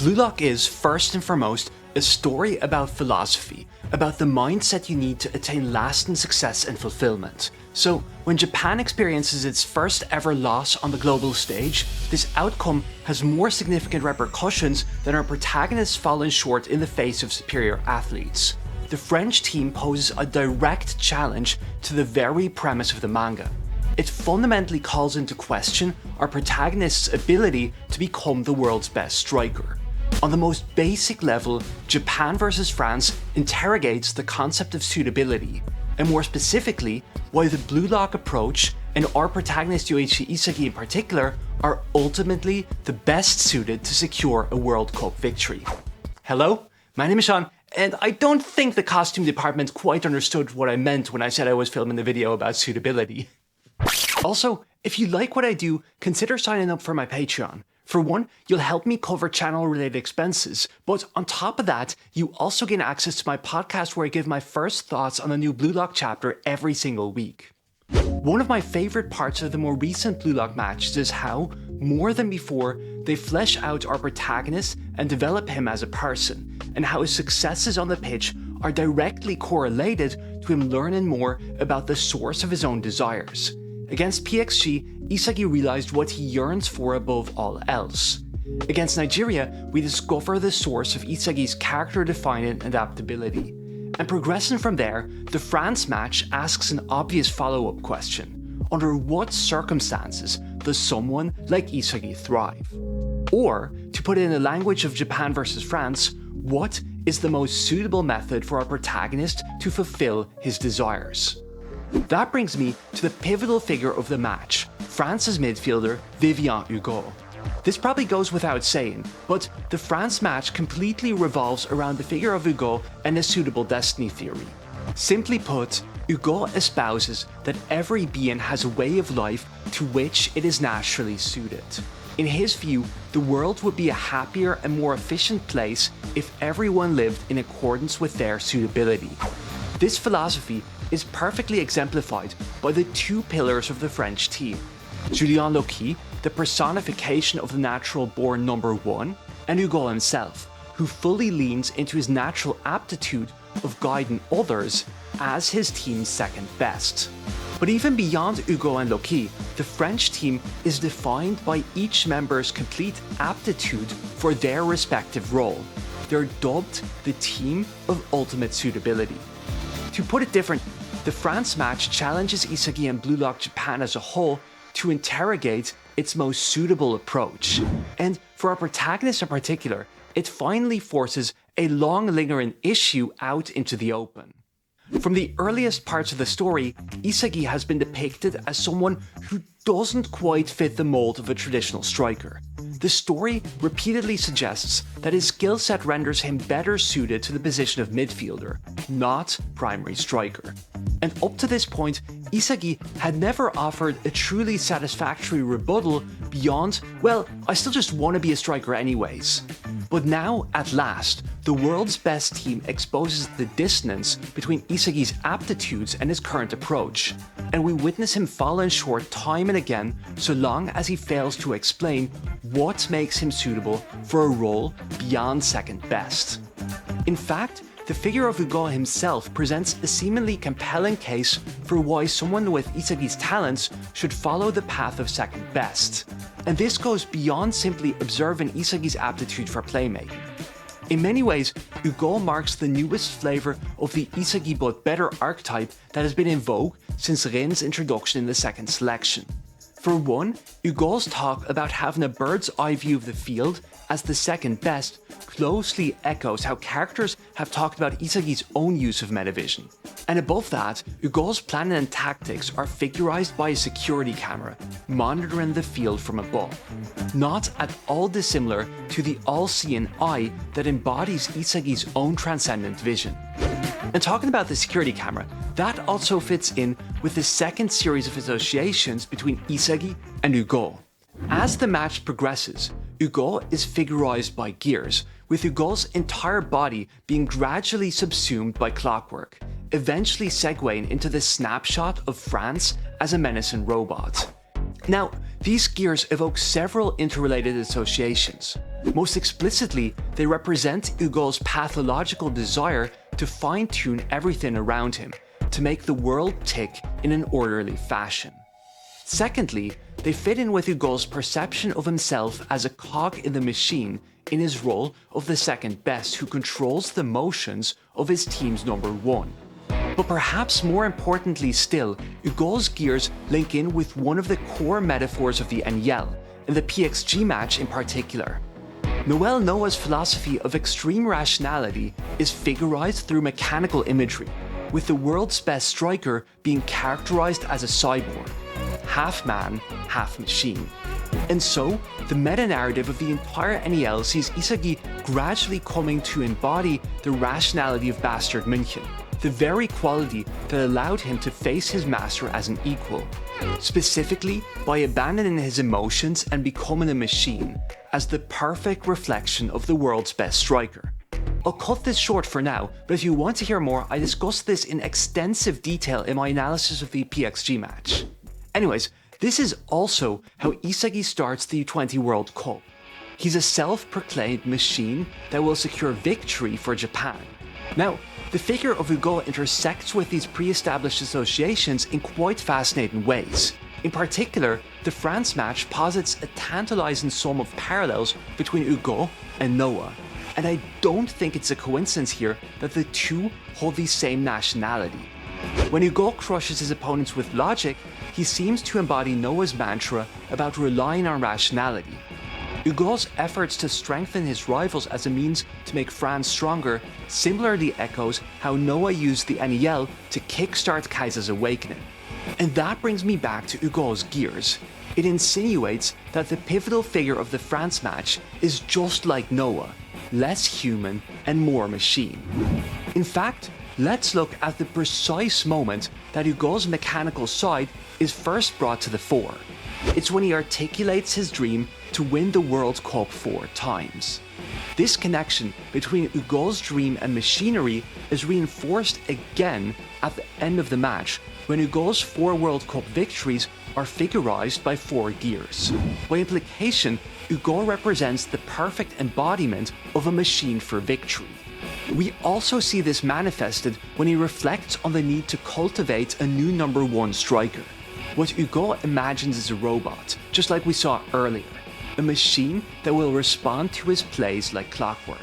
Blue Lock is, first and foremost, a story about philosophy, about the mindset you need to attain lasting success and fulfillment. So, when Japan experiences its first ever loss on the global stage, this outcome has more significant repercussions than our protagonists falling short in the face of superior athletes. The French team poses a direct challenge to the very premise of the manga. It fundamentally calls into question our protagonist's ability to become the world's best striker. On the most basic level, Japan vs France interrogates the concept of suitability, and more specifically, why the Blue Lock approach and our protagonist Yoichi Isagi in particular are ultimately the best suited to secure a World Cup victory. Hello, my name is Sean, and I don't think the costume department quite understood what I meant when I said I was filming the video about suitability. Also, if you like what I do, consider signing up for my Patreon. For one, you'll help me cover channel-related expenses, but on top of that, you also gain access to my podcast where I give my first thoughts on a new Blue Lock chapter every single week. One of my favourite parts of the more recent Blue Lock matches is how, more than before, they flesh out our protagonist and develop him as a person, and how his successes on the pitch are directly correlated to him learning more about the source of his own desires. Against PXG, Isagi realized what he yearns for above all else. Against Nigeria, we discover the source of Isagi's character-defining adaptability. And progressing from there, the France match asks an obvious follow-up question. Under what circumstances does someone like Isagi thrive? Or, to put it in the language of Japan vs France, what is the most suitable method for our protagonist to fulfill his desires? That brings me to the pivotal figure of the match, France's midfielder Vivian Hugo. This probably goes without saying, but the France match completely revolves around the figure of Hugo and his suitable destiny theory. Simply put, Hugo espouses that every being has a way of life to which it is naturally suited. In his view, the world would be a happier and more efficient place if everyone lived in accordance with their suitability. This philosophy is perfectly exemplified by the two pillars of the French team. Julien Loki, the personification of the natural-born number one, and Hugo himself, who fully leans into his natural aptitude of guiding others as his team's second best. But even beyond Hugo and Loki, the French team is defined by each member's complete aptitude for their respective role. They're dubbed the team of ultimate suitability. To put it different, the France match challenges Isagi and Blue Lock Japan as a whole to interrogate its most suitable approach. And for our protagonist in particular, it finally forces a long-lingering issue out into the open. From the earliest parts of the story, Isagi has been depicted as someone who doesn't quite fit the mold of a traditional striker. The story repeatedly suggests that his skill set renders him better suited to the position of midfielder, not primary striker. And up to this point, Isagi had never offered a truly satisfactory rebuttal beyond, well, I still just want to be a striker anyways. But now, at last, the world's best team exposes the dissonance between Isagi's aptitudes and his current approach, and we witness him falling short time and again so long as he fails to explain what makes him suitable for a role beyond second best. In fact, the figure of Hugo himself presents a seemingly compelling case for why someone with Isagi's talents should follow the path of second best. And this goes beyond simply observing Isagi's aptitude for playmaking. In many ways, Hugo marks the newest flavour of the Isagi but better archetype that has been in vogue since Rin's introduction in the second selection. For one, Hugo's talk about having a bird's eye view of the field as the second best closely echoes how characters have talked about Isagi's own use of metavision. And above that, Hugo's planning and tactics are figurized by a security camera, monitoring the field from above. Not at all dissimilar to the all-seeing eye that embodies Isagi's own transcendent vision. And talking about the security camera, that also fits in with the second series of associations between Isagi and Hugo. As the match progresses, Hugo is figurized by gears, with Hugo's entire body being gradually subsumed by clockwork, eventually segueing into the snapshot of France as a menacing robot. Now, These gears evoke several interrelated associations. Most explicitly, they represent Hugo's pathological desire to fine-tune everything around him, to make the world tick in an orderly fashion. Secondly, they fit in with Hugo's perception of himself as a cog in the machine in his role of the second best who controls the motions of his team's number one. But perhaps more importantly still, Hugo's gears link in with one of the core metaphors of the NEL, and the PXG match in particular. Noel Noah's philosophy of extreme rationality is figurized through mechanical imagery, with the world's best striker being characterized as a cyborg, half man, half machine. And so, the meta-narrative of the entire NEL sees Isagi gradually coming to embody the rationality of Bastard München, the very quality that allowed him to face his master as an equal, specifically by abandoning his emotions and becoming a machine, as the perfect reflection of the world's best striker. I'll cut this short for now, but if you want to hear more, I discussed this in extensive detail in my analysis of the PXG match. Anyways, this is also how Isagi starts the U20 World Cup. He's a self-proclaimed machine that will secure victory for Japan. Now, the figure of Hugo intersects with these pre-established associations in quite fascinating ways. In particular, the France match posits a tantalizing sum of parallels between Hugo and Noah, and I don't think it's a coincidence here that the two hold the same nationality. When Hugo crushes his opponents with logic, he seems to embody Noah's mantra about relying on rationality. Hugo's efforts to strengthen his rivals as a means to make France stronger similarly echoes how Noah used the NEL to kickstart Kaiser's awakening. And that brings me back to Hugo's gears. It insinuates that the pivotal figure of the France match is just like Noah, less human and more machine. In fact, let's look at the precise moment that Hugo's mechanical side is first brought to the fore. It's when he articulates his dream to win the World Cup 4 times. This connection between Hugo's dream and machinery is reinforced again at the end of the match, when Hugo's 4 World Cup victories are figurized by 4 gears. By implication, Hugo represents the perfect embodiment of a machine for victory. We also see this manifested when he reflects on the need to cultivate a new number 1 striker. What Hugo imagines is a robot, just like we saw earlier, a machine that will respond to his plays like clockwork.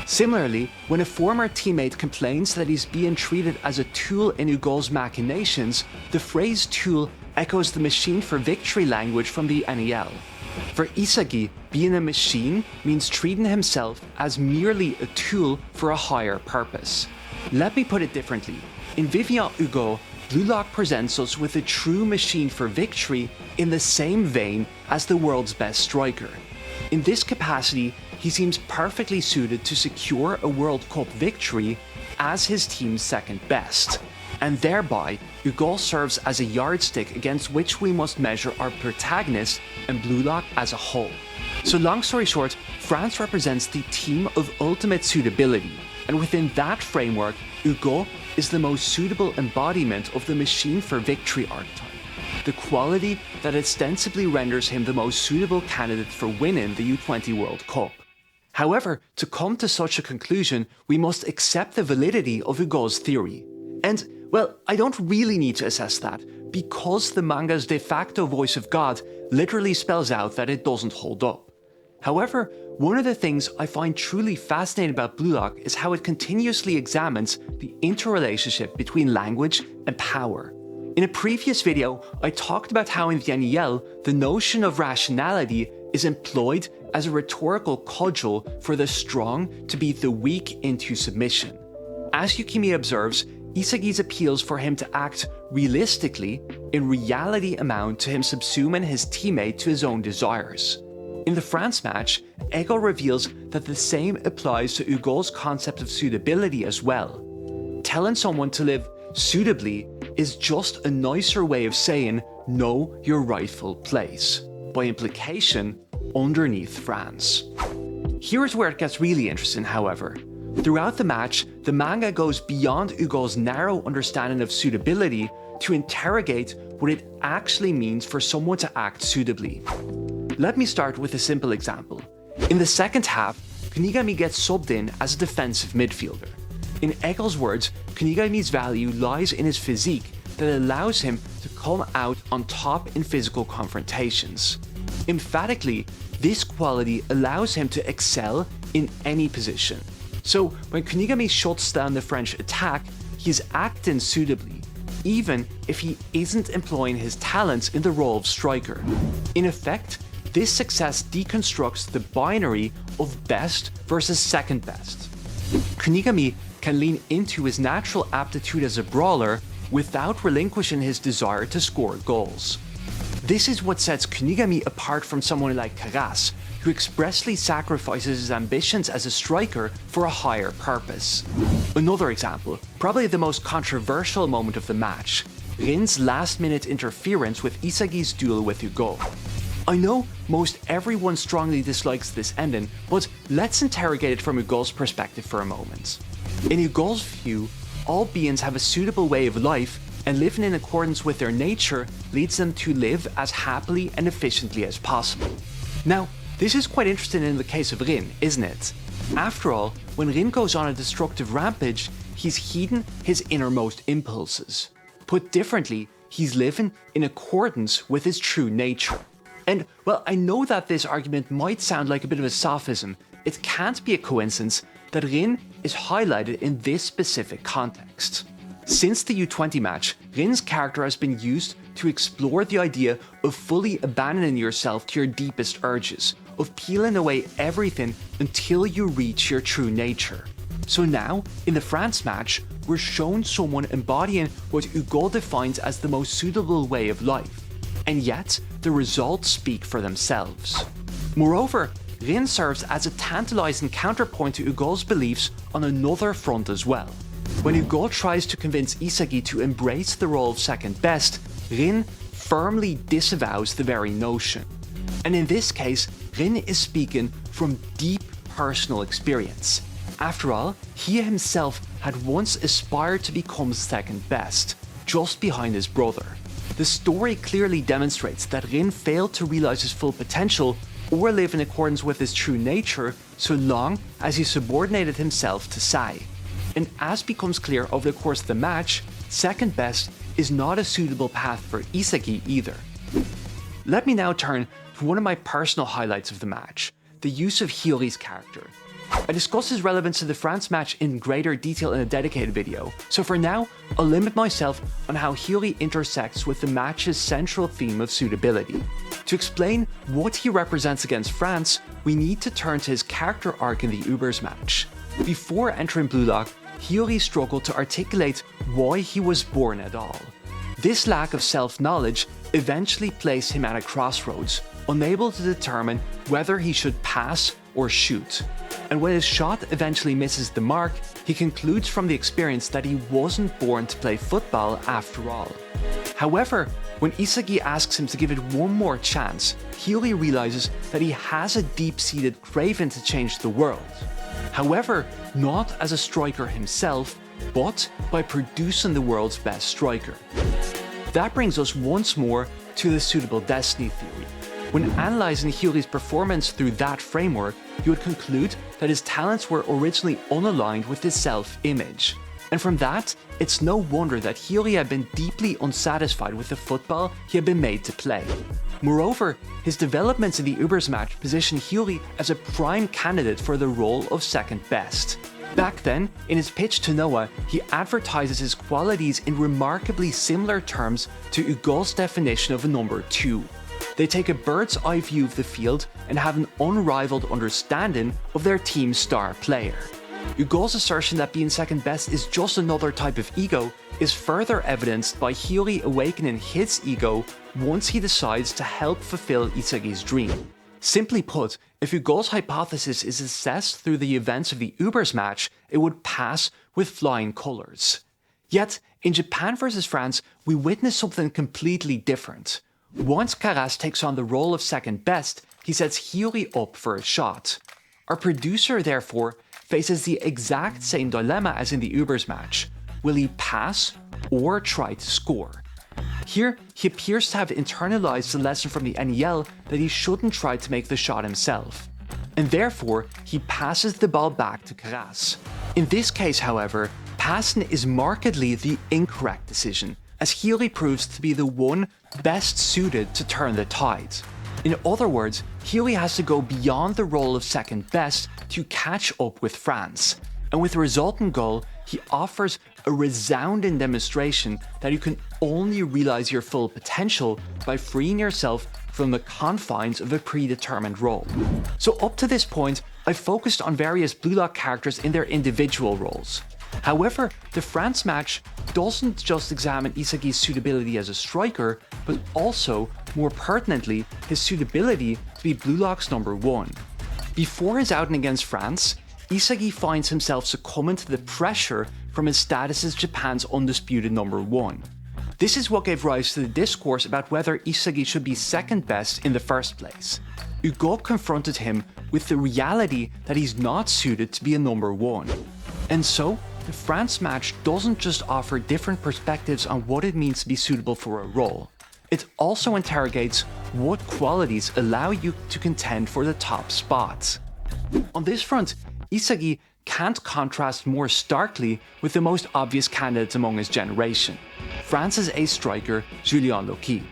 Similarly, when a former teammate complains that he's being treated as a tool in Hugo's machinations, the phrase tool echoes the machine for victory language from the NEL. For Isagi, being a machine means treating himself as merely a tool for a higher purpose. Let me put it differently. In Vivian Hugo, Blue Lock presents us with a true machine for victory in the same vein as the world's best striker. In this capacity, he seems perfectly suited to secure a World Cup victory as his team's second best. And thereby, Hugo serves as a yardstick against which we must measure our protagonist and Blue Lock as a whole. So long story short, France represents the team of ultimate suitability, and within that framework, Hugo is the most suitable embodiment of the machine for victory archetype, the quality that ostensibly renders him the most suitable candidate for winning the U20 World Cup. However, to come to such a conclusion, we must accept the validity of Hugo's theory. And, well, I don't really need to assess that, because the manga's de facto voice of God literally spells out that it doesn't hold up. However, one of the things I find truly fascinating about Blue Lock is how it continuously examines the interrelationship between language and power. In a previous video, I talked about how in the NEL, the notion of rationality is employed as a rhetorical cudgel for the strong to beat the weak into submission. As Yukimi observes, Isagi's appeals for him to act realistically in reality amount to him subsuming his teammate to his own desires. In the France match, Ego reveals that the same applies to Hugo's concept of suitability as well. Telling someone to live suitably is just a nicer way of saying know your rightful place, by implication, underneath France. Here's where it gets really interesting, however. Throughout the match, the manga goes beyond Hugo's narrow understanding of suitability to interrogate what it actually means for someone to act suitably. Let me start with a simple example. In the second half, Kunigami gets subbed in as a defensive midfielder. In Eggle's words, Kunigami's value lies in his physique that allows him to come out on top in physical confrontations. Emphatically, this quality allows him to excel in any position. So when Kunigami shuts down the French attack, he's acting suitably, even if he isn't employing his talents in the role of striker. In effect, this success deconstructs the binary of best versus second best. Kunigami can lean into his natural aptitude as a brawler without relinquishing his desire to score goals. This is what sets Kunigami apart from someone like Karasu, who expressly sacrifices his ambitions as a striker for a higher purpose. Another example, probably the most controversial moment of the match, Rin's last-minute interference with Isagi's duel with Hugo. I know most everyone strongly dislikes this ending, but let's interrogate it from Hugo's perspective for a moment. In Hugo's view, all beings have a suitable way of life, and living in accordance with their nature leads them to live as happily and efficiently as possible. Now, this is quite interesting in the case of Rin, isn't it? After all, when Rin goes on a destructive rampage, he's heeding his innermost impulses. Put differently, he's living in accordance with his true nature. And, well, I know that this argument might sound like a bit of a sophism. It can't be a coincidence that Rin is highlighted in this specific context. Since the U20 match, Rin's character has been used to explore the idea of fully abandoning yourself to your deepest urges, of peeling away everything until you reach your true nature. So now, in the France match, we're shown someone embodying what Hugo defines as the most suitable way of life. And yet, the results speak for themselves. Moreover, Rin serves as a tantalizing counterpoint to Hugo's beliefs on another front as well. When Hugo tries to convince Isagi to embrace the role of second best, Rin firmly disavows the very notion. And in this case, Rin is speaking from deep personal experience. After all, he himself had once aspired to become second best, just behind his brother. The story clearly demonstrates that Rin failed to realize his full potential or live in accordance with his true nature so long as he subordinated himself to Sai. And as becomes clear over the course of the match, second best is not a suitable path for Isagi either. Let me now turn to one of my personal highlights of the match, the use of Hiyori's character. I discuss his relevance to the France match in greater detail in a dedicated video, so for now, I'll limit myself on how Hiyori intersects with the match's central theme of suitability. To explain what he represents against France, we need to turn to his character arc in the Ubers match. Before entering Blue Lock, Hiyori struggled to articulate why he was born at all. This lack of self-knowledge eventually placed him at a crossroads, unable to determine whether he should pass or shoot. And when his shot eventually misses the mark, he concludes from the experience that he wasn't born to play football after all. However, when Isagi asks him to give it one more chance, Hiyori realizes that he has a deep-seated craving to change the world. However, not as a striker himself, but by producing the world's best striker. That brings us once more to the suitable destiny theory. When analysing Hiyori's performance through that framework, you would conclude that his talents were originally unaligned with his self-image. And from that, it's no wonder that Hiyori had been deeply unsatisfied with the football he had been made to play. Moreover, his developments in the Ubers match positioned Hiyori as a prime candidate for the role of second best. Back then, in his pitch to Noah, he advertises his qualities in remarkably similar terms to Hugo's definition of a number 2. They take a bird's eye view of the field and have an unrivaled understanding of their team's star player. Hugo's assertion that being second best is just another type of ego is further evidenced by Hiyori awakening his ego once he decides to help fulfill Isagi's dream. Simply put, if Hugo's hypothesis is assessed through the events of the Ubers match, it would pass with flying colours. Yet, in Japan vs France, we witness something completely different. Once Karasu takes on the role of second best, he sets Hiyori up for a shot. Our producer, therefore, faces the exact same dilemma as in the Ubers match. Will he pass or try to score? Here, he appears to have internalized the lesson from the NEL that he shouldn't try to make the shot himself. And therefore, he passes the ball back to Karasu. In this case, however, passing is markedly the incorrect decision, as Hiyori proves to be the one best suited to turn the tide. In other words, Hiyori has to go beyond the role of second best to catch up with France, and with the resultant goal, he offers a resounding demonstration that you can only realize your full potential by freeing yourself from the confines of a predetermined role. So up to this point, I've focused on various Blue Lock characters in their individual roles. However, the France match doesn't just examine Isagi's suitability as a striker, but also, more pertinently, his suitability to be Blue Lock's number 1. Before his outing against France, Isagi finds himself succumbing to the pressure from his status as Japan's undisputed number 1. This is what gave rise to the discourse about whether Isagi should be second best in the first place. Hugo confronted him with the reality that he's not suited to be a number 1. And so, the France match doesn't just offer different perspectives on what it means to be suitable for a role, it also interrogates what qualities allow you to contend for the top spots. On this front, Isagi can't contrast more starkly with the most obvious candidates among his generation, France's ace striker Julian Loki.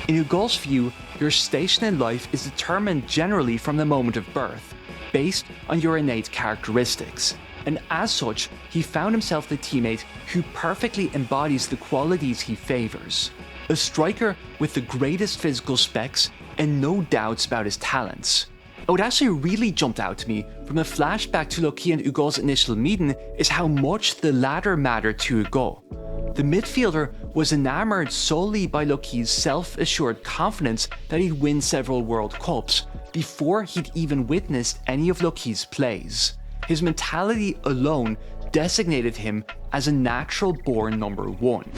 In Hugo's view, your station in life is determined generally from the moment of birth, based on your innate characteristics, and as such, he found himself the teammate who perfectly embodies the qualities he favors. A striker with the greatest physical specs and no doubts about his talents. What actually really jumped out to me from the flashback to Loki and Hugo's initial meeting is how much the latter mattered to Hugo. The midfielder was enamored solely by Loki's self-assured confidence that he'd win several World Cups before he'd even witnessed any of Loki's plays. His mentality alone designated him as a natural-born number 1.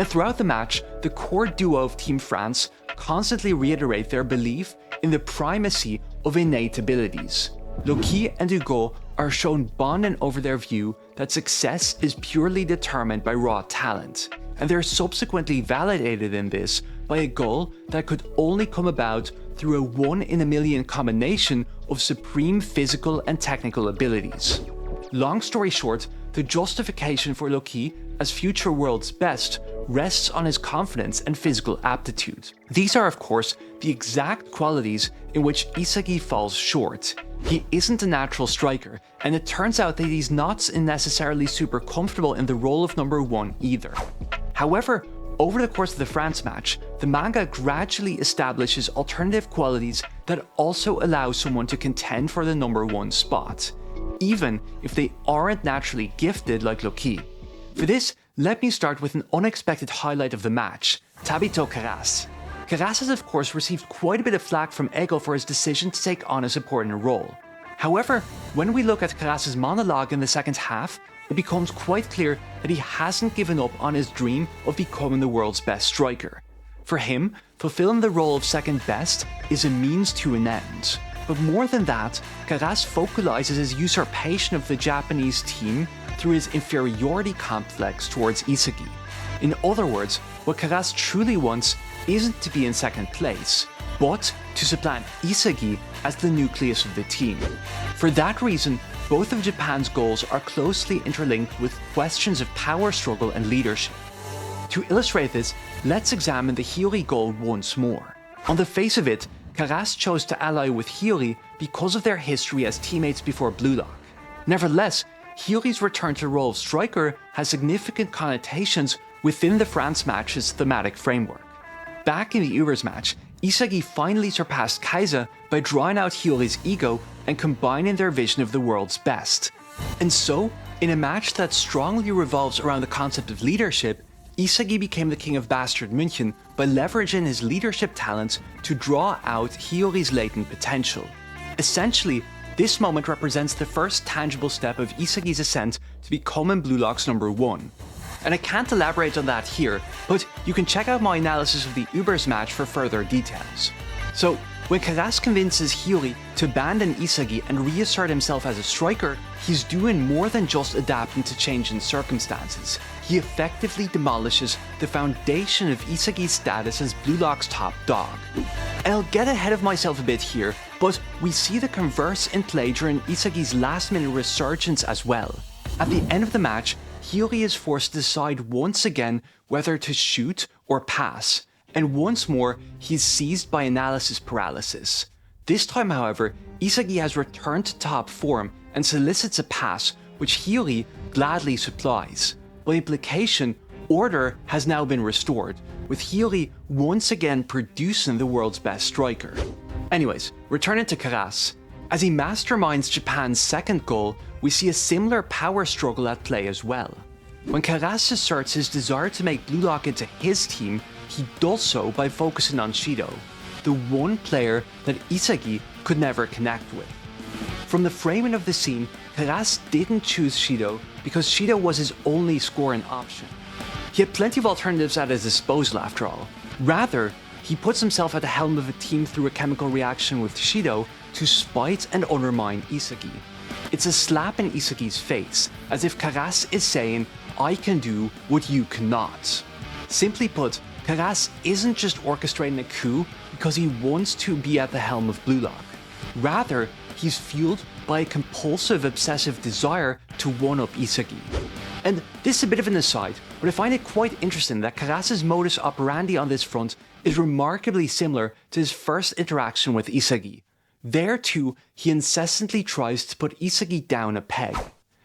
And throughout the match, the core duo of Team France constantly reiterate their belief in the primacy of innate abilities. Loki and Hugo are shown bonding over their view that success is purely determined by raw talent, and they're subsequently validated in this by a goal that could only come about through a 1-in-a-million combination of supreme physical and technical abilities. Long story short, the justification for Loki as future world's best rests on his confidence and physical aptitude. These are, of course, the exact qualities in which Isagi falls short. He isn't a natural striker, and it turns out that he's not necessarily super comfortable in the role of number 1 either. However, over the course of the France match, the manga gradually establishes alternative qualities that also allow someone to contend for the number 1 spot, even if they aren't naturally gifted like Loki. For this, let me start with an unexpected highlight of the match, Tabito Karasu. Karasu has of course received quite a bit of flack from Ego for his decision to take on a supporting role. However, when we look at Karasu's monologue in the second half, it becomes quite clear that he hasn't given up on his dream of becoming the world's best striker. For him, fulfilling the role of second best is a means to an end. But more than that, Karasu focalizes his usurpation of the Japanese team through his inferiority complex towards Isagi. In other words, what Karasu truly wants isn't to be in second place, but to supplant Isagi as the nucleus of the team. For that reason, both of Japan's goals are closely interlinked with questions of power struggle and leadership. To illustrate this, let's examine the Hiyori goal once more. On the face of it, Karasu chose to ally with Hiyori because of their history as teammates before Blue Lock. Nevertheless, Hiyori's return to the role of striker has significant connotations within the France match's thematic framework. Back in the Ubers match, Isagi finally surpassed Kaisa by drawing out Hiyori's ego and combining their vision of the world's best. And so, in a match that strongly revolves around the concept of leadership, Isagi became the king of Bastard München by leveraging his leadership talents to draw out Hiyori's latent potential. Essentially, this moment represents the first tangible step of Isagi's ascent to becoming Blue Lock's number 1. And I can't elaborate on that here, but you can check out my analysis of the Ubers match for further details. So, when Karasu convinces Hiyori to abandon Isagi and reassert himself as a striker, he's doing more than just adapting to changing circumstances. he effectively demolishes the foundation of Isagi's status as Blue Lock's top dog. And I'll get ahead of myself a bit here, but we see the converse in play during Isagi's last-minute resurgence as well. At the end of the match, Hiyori is forced to decide once again whether to shoot or pass, and once more he's seized by analysis paralysis. This time, however, Isagi has returned to top form and solicits a pass, which Hiyori gladly supplies. By implication, order has now been restored, with Hiyori once again producing the world's best striker. Anyways, returning to Karasu. As he masterminds Japan's second goal, we see a similar power struggle at play as well. When Karasu asserts his desire to make Blue Lock into his team, he does so by focusing on Shido, the one player that Isagi could never connect with. From the framing of the scene, Karasu didn't choose Shido because Shido was his only scoring option. He had plenty of alternatives at his disposal after all. Rather, he puts himself at the helm of a team through a chemical reaction with Shido to spite and undermine Isagi. It's a slap in Isagi's face, as if Karasu is saying, "I can do what you cannot." Simply put, Karasu isn't just orchestrating a coup because he wants to be at the helm of Blue Lock. Rather, he's fueled by a compulsive, obsessive desire to one-up Isagi. And this is a bit of an aside, but I find it quite interesting that Karasu's modus operandi on this front is remarkably similar to his first interaction with Isagi. There too, he incessantly tries to put Isagi down a peg.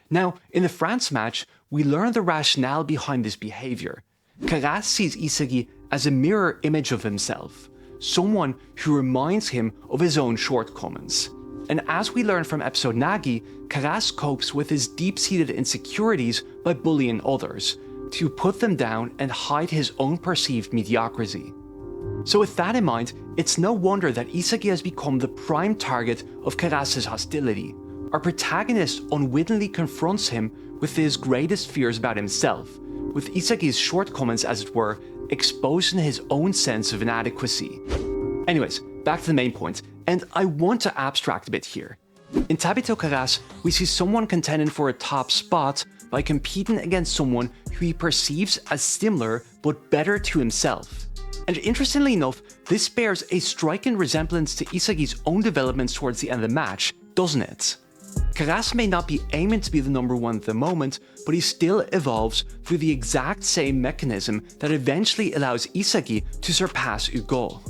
Now, in the France match, we learn the rationale behind this behavior. Karasu sees Isagi as a mirror image of himself, someone who reminds him of his own shortcomings. And as we learn from episode Nagi, Karasu copes with his deep-seated insecurities by bullying others, to put them down and hide his own perceived mediocrity. So with that in mind, it's no wonder that Isagi has become the prime target of Karasu's hostility. Our protagonist unwittingly confronts him with his greatest fears about himself, with Isagi's shortcomings, as it were, exposing his own sense of inadequacy. Anyways, back to the main point, and I want to abstract a bit here. In Tabito Karasu, we see someone contending for a top spot by competing against someone who he perceives as similar but better to himself. And interestingly enough, this bears a striking resemblance to Isagi's own developments towards the end of the match, doesn't it? Karasu may not be aiming to be the number one at the moment, but he still evolves through the exact same mechanism that eventually allows Isagi to surpass Hugo.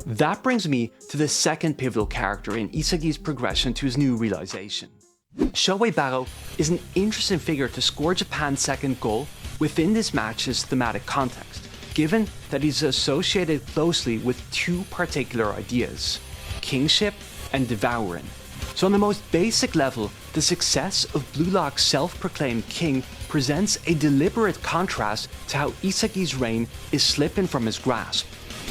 That brings me to the second pivotal character in Isagi's progression to his new realization. Shohei Barou is an interesting figure to score Japan's second goal within this match's thematic context, given that he's associated closely with two particular ideas: kingship and devouring. So on the most basic level, the success of Blue Lock's self-proclaimed king presents a deliberate contrast to how Isagi's reign is slipping from his grasp.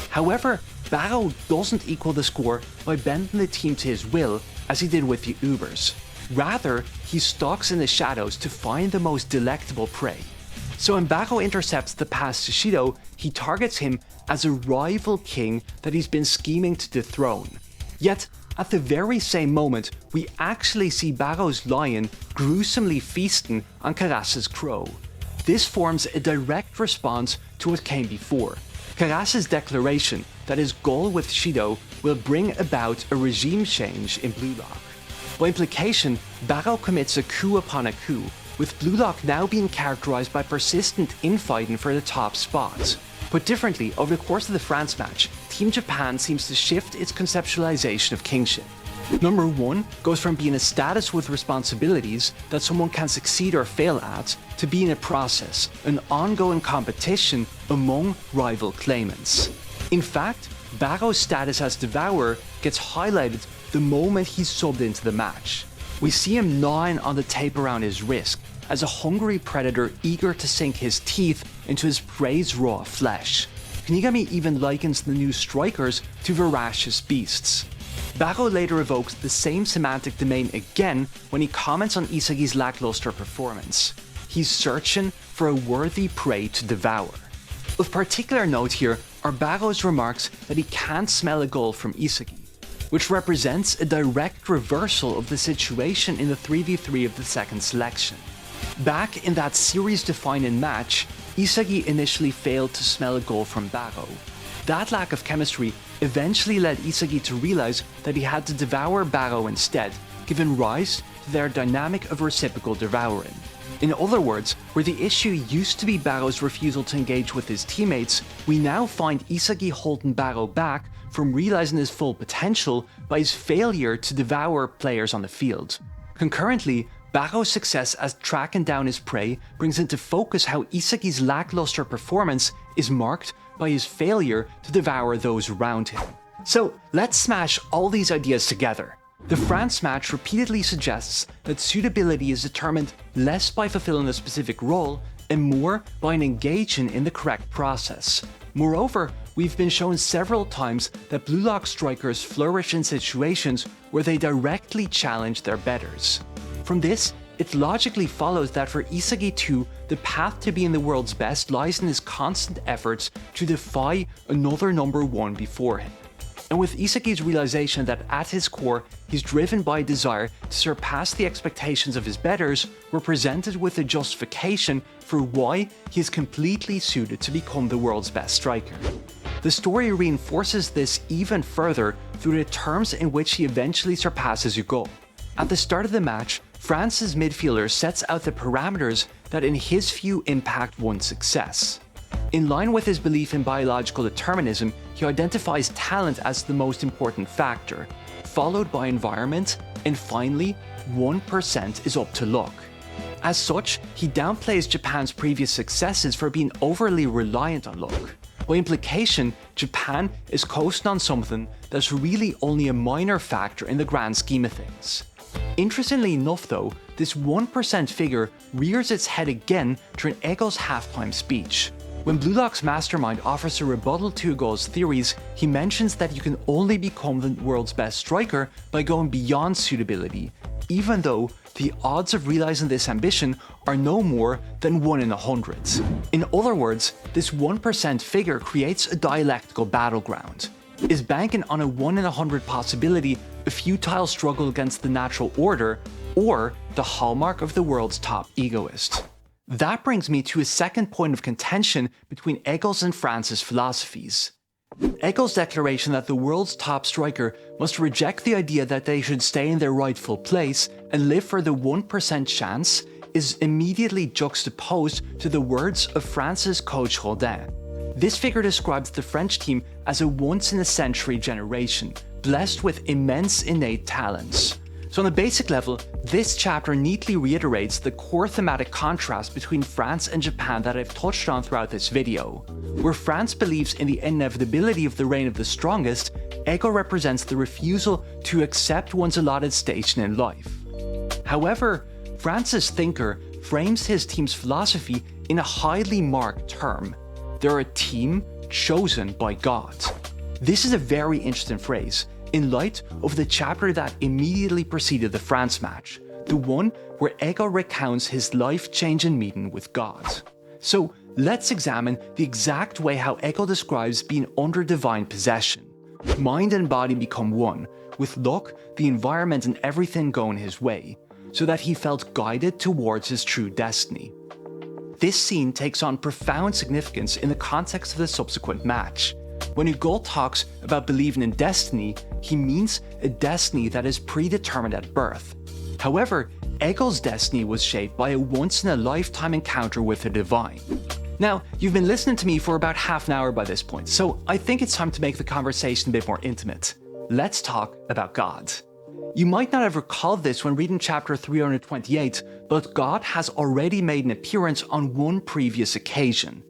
However, Barou doesn't equal the score by bending the team to his will as he did with the Ubers. Rather, he stalks in the shadows to find the most delectable prey. So when Barou intercepts the pass to Shido, he targets him as a rival king that he's been scheming to dethrone. Yet, at the very same moment, we actually see Barou's lion gruesomely feasting on Karasu's crow. This forms a direct response to what came before: Karasu's declaration that his goal with Shido will bring about a regime change in Blue Lock. By implication, Barou commits a coup upon a coup, with Blue Lock now being characterized by persistent infighting for the top spot. Put differently, over the course of the France match, Team Japan seems to shift its conceptualization of kingship. Number 1 goes from being a status with responsibilities that someone can succeed or fail at, to being a process, an ongoing competition among rival claimants. In fact, Barou's status as devourer gets highlighted the moment he's subbed into the match. We see him gnawing on the tape around his wrist, as a hungry predator eager to sink his teeth into his prey's raw flesh. Kunigami even likens the new strikers to voracious beasts. Barou later evokes the same semantic domain again when he comments on Isagi's lackluster performance. He's searching for a worthy prey to devour. Of particular note here are Barou's remarks that he can't smell a goal from Isagi, which represents a direct reversal of the situation in the 3v3 of the second selection. Back in that series-defining match, Isagi initially failed to smell a goal from Barou. That lack of chemistry eventually led Isagi to realize that he had to devour Barou instead, giving rise to their dynamic of reciprocal devouring. In other words, where the issue used to be Barou's refusal to engage with his teammates, we now find Isagi holding Barou back from realizing his full potential by his failure to devour players on the field. Concurrently, Barou's success at tracking down his prey brings into focus how Isagi's lackluster performance is marked by his failure to devour those around him. So let's smash all these ideas together. The France match repeatedly suggests that suitability is determined less by fulfilling a specific role and more by engaging in the correct process. Moreover, we've been shown several times that Blue Lock strikers flourish in situations where they directly challenge their betters. From this, it logically follows that for Isagi too, the path to being the world's best lies in his constant efforts to defy another number one before him. And with Isagi's realization that at his core, he's driven by a desire to surpass the expectations of his betters, we're presented with a justification for why he is completely suited to become the world's best striker. The story reinforces this even further through the terms in which he eventually surpasses Hugo. At the start of the match, France's midfielder sets out the parameters that in his view impact one's success. In line with his belief in biological determinism, he identifies talent as the most important factor, followed by environment, and finally, 1% is up to luck. As such, he downplays Japan's previous successes for being overly reliant on luck. By implication, Japan is coasting on something that's really only a minor factor in the grand scheme of things. Interestingly enough though, this 1% figure rears its head again during Ego's halftime speech. When Blue Lock's mastermind offers a rebuttal to Hugo's theories, he mentions that you can only become the world's best striker by going beyond suitability, even though the odds of realizing this ambition are no more than 1 in 100. In other words, this 1% figure creates a dialectical battleground. Is banking on a 1 in 100 possibility a futile struggle against the natural order, or the hallmark of the world's top egoist? That brings me to a second point of contention between Ego's and France's philosophies. Ego's declaration that the world's top striker must reject the idea that they should stay in their rightful place and live for the 1% chance is immediately juxtaposed to the words of France's coach Rodin. This figure describes the French team as a once-in-a-century generation, blessed with immense innate talents. So on a basic level, this chapter neatly reiterates the core thematic contrast between France and Japan that I've touched on throughout this video. Where France believes in the inevitability of the reign of the strongest, Ego represents the refusal to accept one's allotted station in life. However, France's thinker frames his team's philosophy in a highly marked term. They're a team chosen by God. This is a very interesting phrase, in light of the chapter that immediately preceded the France match, the one where Ego recounts his life-changing meeting with God. So let's examine the exact way how Ego describes being under divine possession. Mind and body become one, with luck, the environment and everything going his way, so that he felt guided towards his true destiny. This scene takes on profound significance in the context of the subsequent match. When Hugo talks about believing in destiny, he means a destiny that is predetermined at birth. However, Ego's destiny was shaped by a once-in-a-lifetime encounter with the divine. Now, you've been listening to me for about half an hour by this point, so I think it's time to make the conversation a bit more intimate. Let's talk about God. You might not have recalled this when reading chapter 328, but God has already made an appearance on one previous occasion,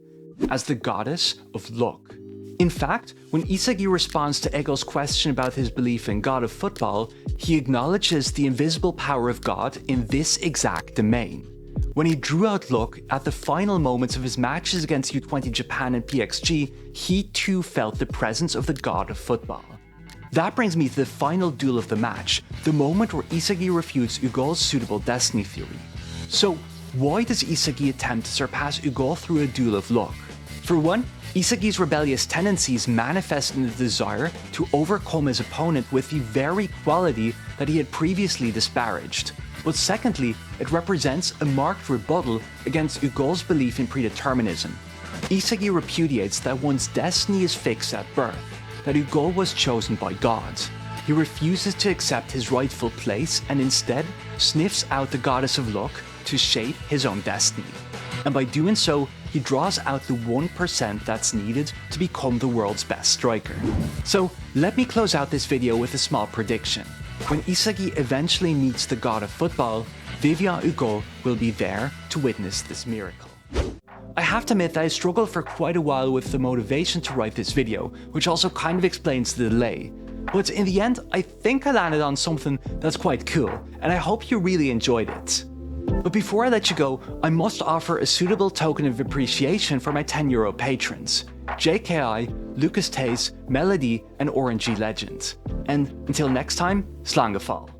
as the goddess of luck. In fact, when Isagi responds to Ego's question about his belief in God of football, he acknowledges the invisible power of God in this exact domain. When he drew out luck at the final moments of his matches against U20 Japan and PXG, he too felt the presence of the God of football. That brings me to the final duel of the match, the moment where Isagi refutes Hugo's suitable destiny theory. So, why does Isagi attempt to surpass Hugo through a duel of luck? For one, Isagi's rebellious tendencies manifest in the desire to overcome his opponent with the very quality that he had previously disparaged. but secondly, it represents a marked rebuttal against Hugo's belief in predeterminism. Isagi repudiates that one's destiny is fixed at birth, that Hugo was chosen by God. He refuses to accept his rightful place and instead sniffs out the goddess of luck to shape his own destiny. And by doing so, he draws out the 1% that's needed to become the world's best striker. So let me close out this video with a small prediction. When Isagi eventually meets the god of football, Vivian Hugo will be there to witness this miracle. I have to admit that I struggled for quite a while with the motivation to write this video, which also kind of explains the delay. But in the end, I think I landed on something that's quite cool, and I hope you really enjoyed it. But before I let you go, I must offer a suitable token of appreciation for my €10 patrons: JKI, Lucas Taze, Melody, and Orangey Legend. And until next time, Slangafall.